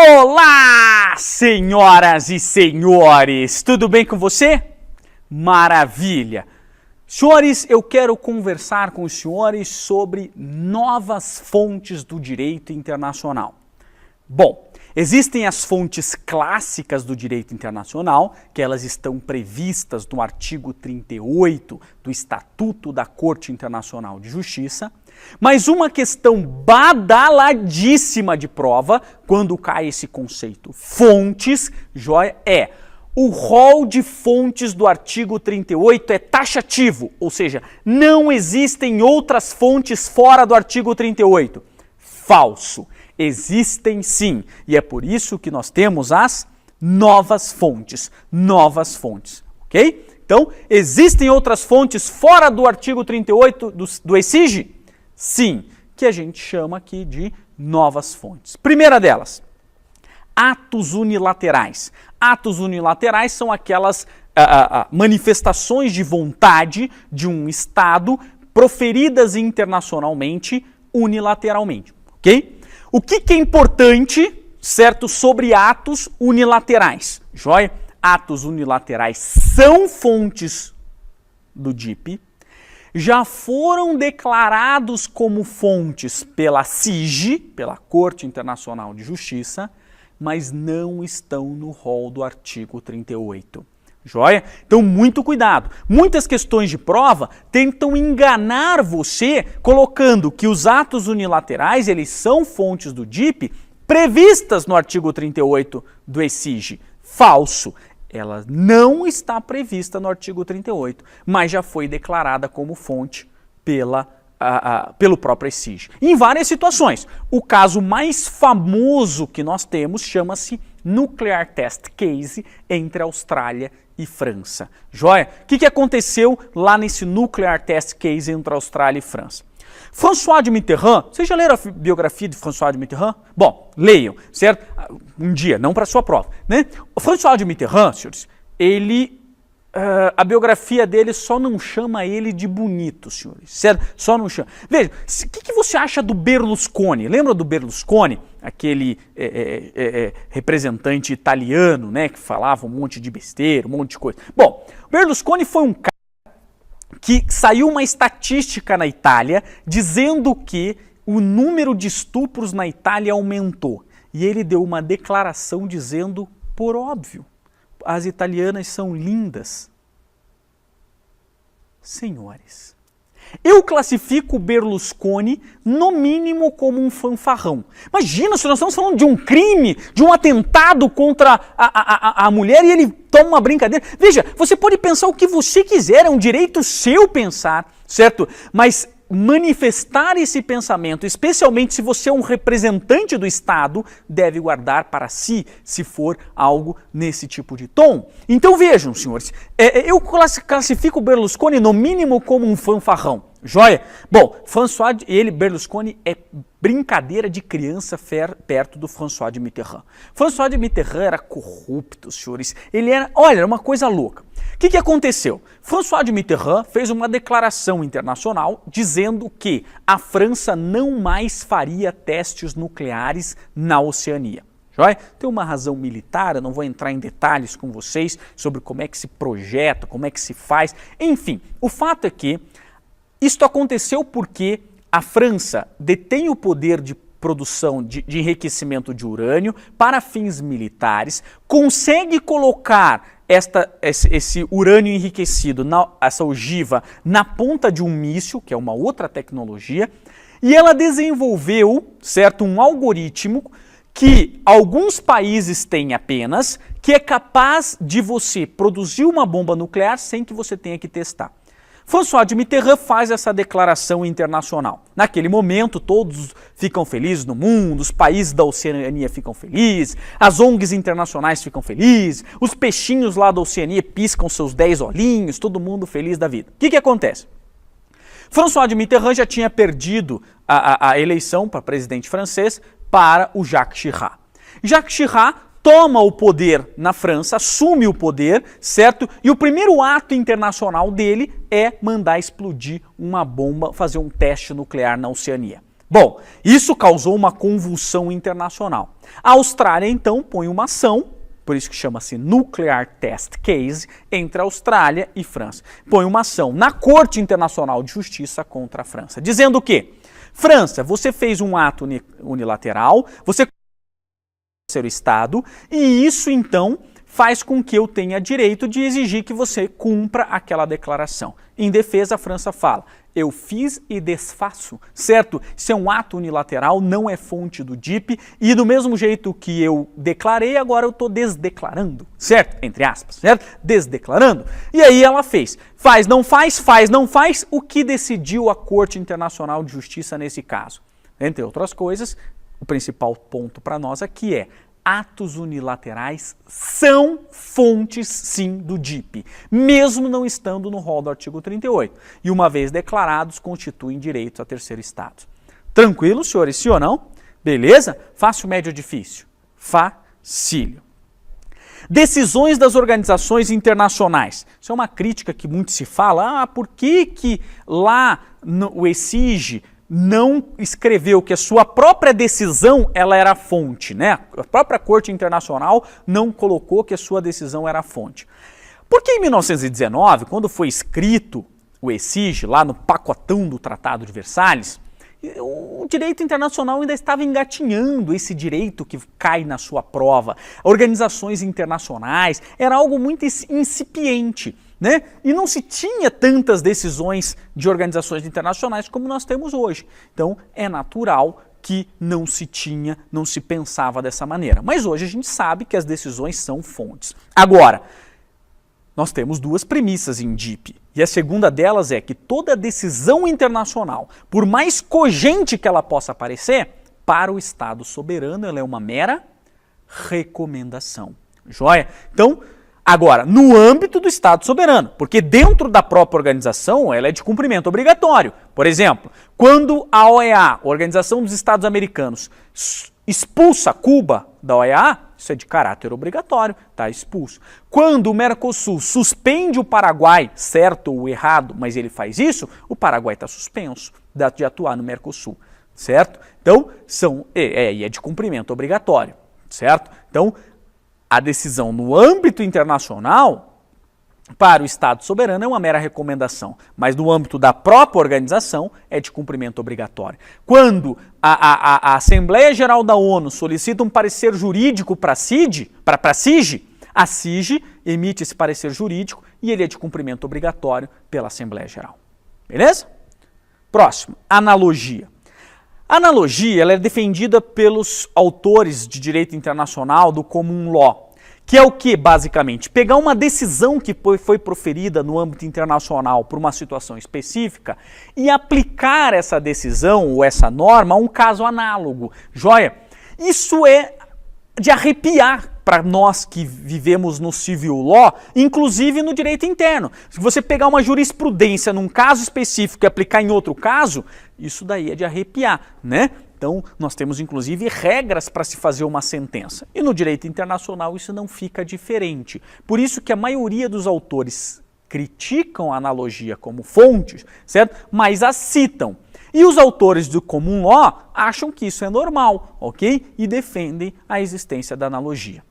Olá, senhoras e senhores, tudo bem com você? Maravilha! Senhores, eu quero conversar com os senhores sobre novas fontes do direito internacional. Bom, existem as fontes clássicas do direito internacional, que elas estão previstas no artigo 38 do Estatuto da Corte Internacional de Justiça, mas uma questão badaladíssima de prova, quando cai esse conceito fontes, joia, é o rol de fontes do artigo 38 é taxativo, ou seja, não existem outras fontes fora do artigo 38. Falso. Existem sim, e é por isso que nós temos as novas fontes, ok? Então, existem outras fontes fora do artigo 38 do ECIG? Sim, que a gente chama aqui de novas fontes. Primeira delas, atos unilaterais. Atos unilaterais são aquelas manifestações de vontade de um Estado proferidas internacionalmente unilateralmente, ok? O que é importante, certo, sobre atos unilaterais? Joia? Atos unilaterais são fontes do DIP, já foram declarados como fontes pela CIJ, pela Corte Internacional de Justiça, mas não estão no rol do artigo 38. Joia? Então, muito cuidado. Muitas questões de prova tentam enganar você colocando que os atos unilaterais, eles são fontes do DIP previstas no artigo 38 do ECIG. Falso. Ela não está prevista no artigo 38, mas já foi declarada como fonte pelo próprio ECIG. Em várias situações. O caso mais famoso que nós temos chama-se Nuclear Test Case entre Austrália e França. Joia? O que aconteceu lá nesse Nuclear Test Case entre Austrália e França? François de Mitterrand, vocês já leram a biografia de François de Mitterrand? Bom, leiam, certo? Um dia, não para sua prova, né? O François de Mitterrand, senhores, a biografia dele só não chama ele de bonito, senhores, certo? Só não chama. Veja, o que você acha do Berlusconi? Lembra do Berlusconi? Aquele representante italiano, né, que falava um monte de besteira, um monte de coisa. Bom, o Berlusconi foi um cara que saiu uma estatística na Itália dizendo que o número de estupros na Itália aumentou. E ele deu uma declaração dizendo, por óbvio, as italianas são lindas. Senhores, eu classifico o Berlusconi no mínimo como um fanfarrão. Imagina se nós estamos falando de um crime, de um atentado contra a mulher e ele toma uma brincadeira. Veja, você pode pensar o que você quiser, é um direito seu pensar, certo? Mas manifestar esse pensamento, especialmente se você é um representante do Estado, deve guardar para si, se for algo nesse tipo de tom. Então vejam, senhores, eu classifico o Berlusconi no mínimo como um fanfarrão. Joia? Bom, Berlusconi é brincadeira de criança perto do François de Mitterrand. François de Mitterrand era corrupto, senhores. Ele era, olha, era uma coisa louca. O que aconteceu? François de Mitterrand fez uma declaração internacional dizendo que a França não mais faria testes nucleares na Oceania. Joia? Tem uma razão militar, eu não vou entrar em detalhes com vocês sobre como é que se projeta, como é que se faz. Enfim, o fato é que isto aconteceu porque a França detém o poder de produção de enriquecimento de urânio para fins militares, consegue colocar esse urânio enriquecido, essa ogiva, na ponta de um míssil, que é uma outra tecnologia, e ela desenvolveu, certo, um algoritmo que alguns países têm apenas, que é capaz de você produzir uma bomba nuclear sem que você tenha que testar. François de Mitterrand faz essa declaração internacional. Naquele momento, todos ficam felizes no mundo, os países da Oceania ficam felizes, as ONGs internacionais ficam felizes, os peixinhos lá da Oceania piscam seus 10 olhinhos, todo mundo feliz da vida. O que acontece? François de Mitterrand já tinha perdido a eleição para presidente francês para o Jacques Chirac. Jacques Chirac toma o poder na França, assume o poder, certo? E o primeiro ato internacional dele é mandar explodir uma bomba, fazer um teste nuclear na Oceania. Bom, isso causou uma convulsão internacional. A Austrália, então, põe uma ação, por isso que chama-se Nuclear Test Case, entre a Austrália e França. Põe uma ação na Corte Internacional de Justiça contra a França, dizendo o quê? França, você fez um ato unilateral, você ser o Estado, e isso, então, faz com que eu tenha direito de exigir que você cumpra aquela declaração. Em defesa, a França fala, eu fiz e desfaço, certo? Isso é um ato unilateral, não é fonte do DIP, e do mesmo jeito que eu declarei, agora eu estou desdeclarando, certo? Entre aspas, certo? Desdeclarando. E aí ela fez. Faz, não faz, o que decidiu a Corte Internacional de Justiça nesse caso? Entre outras coisas, o principal ponto para nós aqui é atos unilaterais são fontes, sim, do DIP, mesmo não estando no rol do artigo 38. E uma vez declarados, constituem direitos a terceiro estado. Tranquilo, senhores, sim ou não? Beleza? Fácil, médio ou difícil? Facílio. Decisões das organizações internacionais. Isso é uma crítica que muito se fala. Por que lá o ECIG não escreveu que a sua própria decisão ela era a fonte, né? A própria Corte Internacional não colocou que a sua decisão era a fonte. Porque em 1919, quando foi escrito o ECIG, lá no pacotão do Tratado de Versalhes, o direito internacional ainda estava engatinhando esse direito que cai na sua prova. Organizações internacionais, era algo muito incipiente, né? E não se tinha tantas decisões de organizações internacionais como nós temos hoje. Então, é natural que não se pensava dessa maneira. Mas hoje a gente sabe que as decisões são fontes. Agora, nós temos duas premissas em DIP. E a segunda delas é que toda decisão internacional, por mais cogente que ela possa parecer, para o Estado soberano ela é uma mera recomendação. Joia? Então, agora, no âmbito do Estado soberano, porque dentro da própria organização ela é de cumprimento obrigatório. Por exemplo, quando a OEA, Organização dos Estados Americanos, expulsa Cuba da OEA, isso é de caráter obrigatório, está expulso. Quando o Mercosul suspende o Paraguai, certo ou errado, mas ele faz isso, o Paraguai está suspenso de atuar no Mercosul, certo? Então, é de cumprimento obrigatório, certo? Então, a decisão no âmbito internacional, para o Estado soberano, é uma mera recomendação, mas no âmbito da própria organização, é de cumprimento obrigatório. Quando a Assembleia Geral da ONU solicita um parecer jurídico para a CIG, a CIG emite esse parecer jurídico e ele é de cumprimento obrigatório pela Assembleia Geral. Beleza? Próximo, analogia. A analogia ela é defendida pelos autores de direito internacional do common law, que é o que, basicamente? Pegar uma decisão que foi proferida no âmbito internacional por uma situação específica e aplicar essa decisão ou essa norma a um caso análogo. Joia? Isso é de arrepiar para nós que vivemos no civil law, inclusive no direito interno. Se você pegar uma jurisprudência num caso específico e aplicar em outro caso, isso daí é de arrepiar, né? Então, nós temos inclusive regras para se fazer uma sentença. E no direito internacional isso não fica diferente. Por isso que a maioria dos autores criticam a analogia como fontes, certo? Mas a citam. E os autores do common law acham que isso é normal, ok? E defendem a existência da analogia.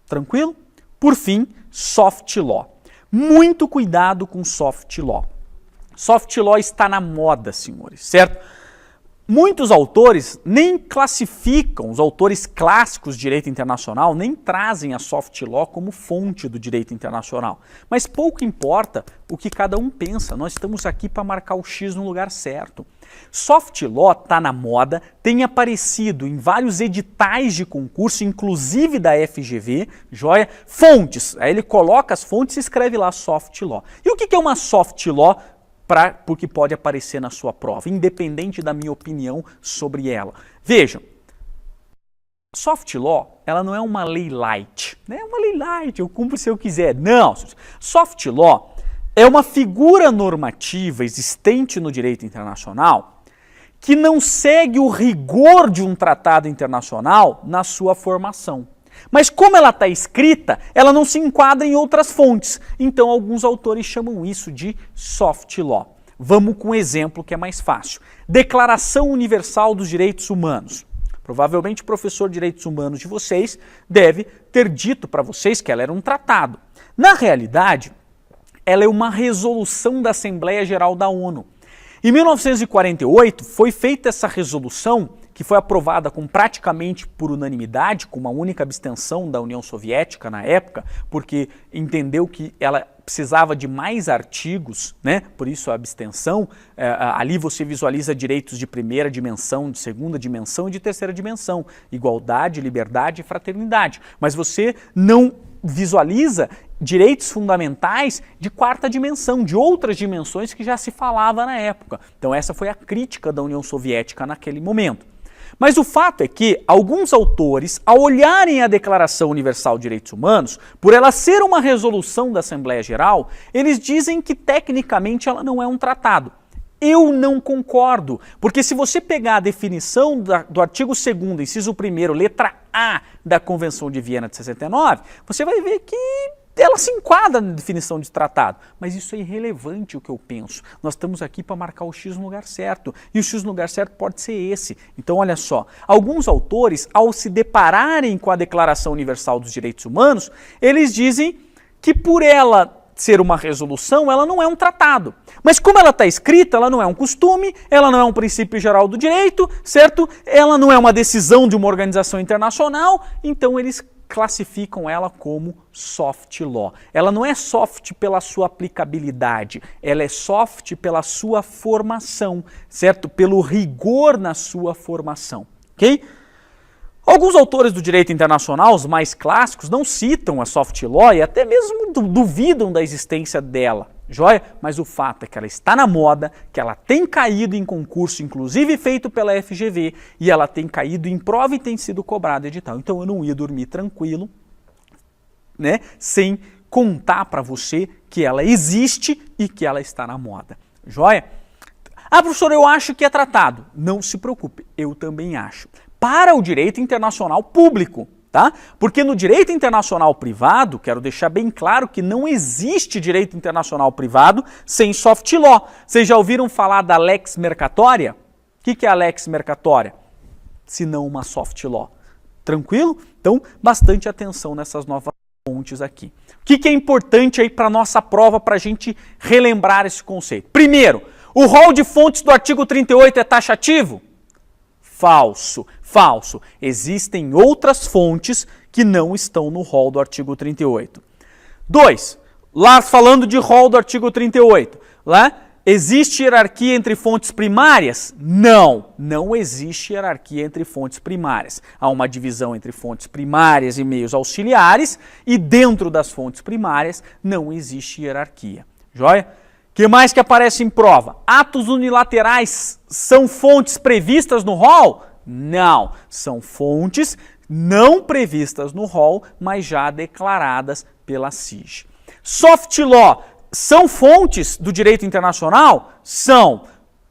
Tranquilo? Por fim, soft law. Muito cuidado com soft law. Soft law está na moda, senhores, certo? Muitos autores nem classificam, os autores clássicos de direito internacional nem trazem a soft law como fonte do direito internacional. Mas pouco importa o que cada um pensa, nós estamos aqui para marcar o X no lugar certo. Soft law está na moda, tem aparecido em vários editais de concurso, inclusive da FGV, joia? Fontes, aí ele coloca as fontes e escreve lá soft law. E o que é uma soft law? Porque pode aparecer na sua prova, independente da minha opinião sobre ela. Vejam, soft law, ela não é uma lei light, né? É uma lei light, eu cumpro se eu quiser. Não, soft law é uma figura normativa existente no direito internacional que não segue o rigor de um tratado internacional na sua formação. Mas como ela está escrita, ela não se enquadra em outras fontes. Então alguns autores chamam isso de soft law. Vamos com um exemplo que é mais fácil. Declaração Universal dos Direitos Humanos. Provavelmente o professor de Direitos Humanos de vocês deve ter dito para vocês que ela era um tratado. Na realidade, ela é uma resolução da Assembleia Geral da ONU. Em 1948 foi feita essa resolução, que foi aprovada praticamente por unanimidade, com uma única abstenção da União Soviética na época, porque entendeu que ela precisava de mais artigos, né? Por isso a abstenção. Ali você visualiza direitos de primeira dimensão, de segunda dimensão e de terceira dimensão, igualdade, liberdade e fraternidade. Mas você não visualiza direitos fundamentais de quarta dimensão, de outras dimensões que já se falava na época. Então essa foi a crítica da União Soviética naquele momento. Mas o fato é que alguns autores, ao olharem a Declaração Universal de Direitos Humanos, por ela ser uma resolução da Assembleia Geral, eles dizem que tecnicamente ela não é um tratado. Eu não concordo, porque se você pegar a definição do artigo 2º, inciso 1º, letra A da Convenção de Viena de 69, você vai ver que ela se enquadra na definição de tratado. Mas isso é irrelevante o que eu penso. Nós estamos aqui para marcar o X no lugar certo. E o X no lugar certo pode ser esse. Então, olha só. Alguns autores, ao se depararem com a Declaração Universal dos Direitos Humanos, eles dizem que por ela ser uma resolução, ela não é um tratado. Mas como ela está escrita, ela não é um costume, ela não é um princípio geral do direito, certo? Ela não é uma decisão de uma organização internacional, então eles classificam ela como soft law. Ela não é soft pela sua aplicabilidade, ela é soft pela sua formação, certo? Pelo rigor na sua formação, ok? Alguns autores do direito internacional, os mais clássicos, não citam a soft law e até mesmo duvidam da existência dela, joia? Mas o fato é que ela está na moda, que ela tem caído em concurso, inclusive feito pela FGV, e ela tem caído em prova e tem sido cobrada edital. Então eu não ia dormir tranquilo, né, sem contar para você que ela existe e que ela está na moda, joia? Ah, professor, eu acho que é tratado. Não se preocupe, eu também acho. Para o direito internacional público, tá? Porque no direito internacional privado, quero deixar bem claro que não existe direito internacional privado sem soft law. Vocês já ouviram falar da lex mercatória? O que é a lex mercatória? Se não uma soft law. Tranquilo? Então, bastante atenção nessas novas fontes aqui. O que é importante aí para a nossa prova, para a gente relembrar esse conceito? Primeiro, o rol de fontes do artigo 38 é taxativo? Falso, falso. Existem outras fontes que não estão no rol do artigo 38. 2. Lá falando de rol do artigo 38, lá existe hierarquia entre fontes primárias? Não, não existe hierarquia entre fontes primárias. Há uma divisão entre fontes primárias e meios auxiliares e dentro das fontes primárias não existe hierarquia. Joia? O que mais que aparece em prova? Atos unilaterais são fontes previstas no rol? Não, são fontes não previstas no rol, mas já declaradas pela CIG. Soft law são fontes do direito internacional? São.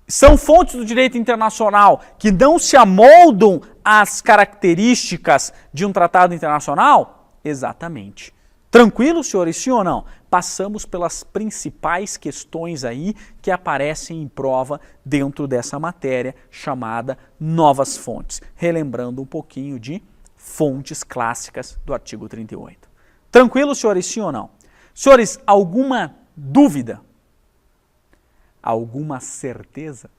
São fontes do direito internacional que não se amoldam às características de um tratado internacional? Exatamente. Tranquilo, senhores, sim ou não? Passamos pelas principais questões aí que aparecem em prova dentro dessa matéria chamada novas fontes. Relembrando um pouquinho de fontes clássicas do artigo 38. Tranquilo, senhores, sim ou não? Senhores, alguma dúvida? Alguma certeza?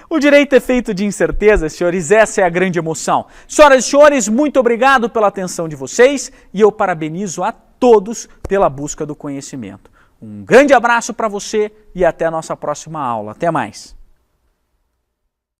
O direito é feito de incertezas, senhores, essa é a grande emoção. Senhoras e senhores, muito obrigado pela atenção de vocês e eu parabenizo a todos pela busca do conhecimento. Um grande abraço para você e até a nossa próxima aula. Até mais!